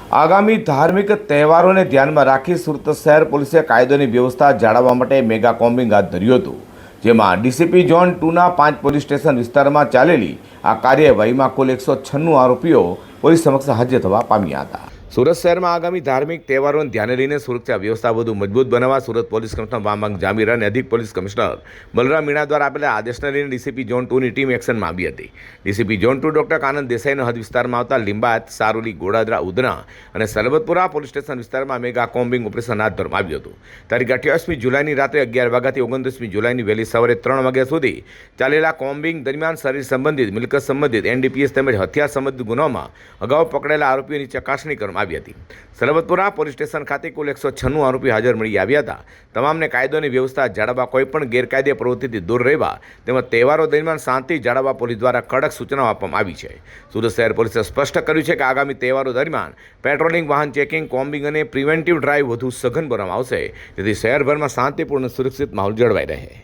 આગામી ધાર્મિક તહેવારોને ધ્યાનમાં રાખી સુરત શહેર પોલીસે કાયદોની વ્યવસ્થા જાળવવા માટે મેગા કોમ્બિંગ હાથ ધર્યું હતું, જેમાં ડીસીપી ઝોન 2ના 5 પોલીસ સ્ટેશન વિસ્તારમાં ચાલેલી આ કાર્યવાહીમાં કુલ 196 આરોપીઓ પોલીસ સમક્ષ હાજર થવા પામ્યા હતા। સુરત શહેરમાં આગામી ધાર્મિક તહેવારોને ધ્યાને લઈને સુરક્ષા વ્યવસ્થા વધુ મજબૂત બનાવવા સુરત પોલીસ કમિશનર વામાંગ જામીર અને અધિક પોલીસ કમિશનર બલરામ મીણા દ્વારા આપેલા આદેશને લઈને ડીસીપી ઝોન 2ની ટીમ એક્શનમાં આવી હતી। ડીસીપી ઝોન 2 ડોક્ટર કાનંદ દેસાઈનો હદ વિસ્તારમાં આવતા લીંબાયત, સારોલી, ગોડાદરા, ઉધના અને સરબતપુરા પોલીસ સ્ટેશન વિસ્તારમાં મેગા કોમ્બિંગ ઓપરેશન હાથ ધરવામાં આવ્યું હતું। તારીખ 28મી જુલાઈની રાત્રે 11 વાગ્યાથી 29મી જુલાઈની વહેલી સવારે 3 વાગ્યા સુધી ચાલેલા કોમ્બિંગ દરમિયાન શરીર સંબંધિત, મિલકત સંબંધિત, એનડીપીએસ તેમજ હથિયાર સંબંધિત ગુનાઓમાં અગાઉ પકડાયેલા આરોપીઓની ચકાસણી કરવામાં આવી હતી। સરબતપુરા પોલીસ સ્ટેશન ખાતે કુલ 196 આરોપી હાજર મળી આવ્યા હતા। તમામને કાયદોની વ્યવસ્થા જાળવવા, કોઈપણ ગેરકાયદે પ્રવૃત્તિથી દૂર રહેવા તેમજ તહેવારો દરમિયાન શાંતિ જાળવવા પોલીસ દ્વારા કડક સૂચનાઓ આપવામાં આવી છે। સુરત શહેર પોલીસે સ્પષ્ટ કર્યું છે કે આગામી તહેવારો દરમિયાન પેટ્રોલિંગ, વાહન ચેકિંગ, કોમ્બિંગ અને પ્રિવેન્ટિવ ડ્રાઇવ વધુ સઘન બનાવવામાં આવશે, જેથી શહેરભરમાં શાંતિપૂર્ણ સુરક્ષિત માહોલ જળવાઈ રહે।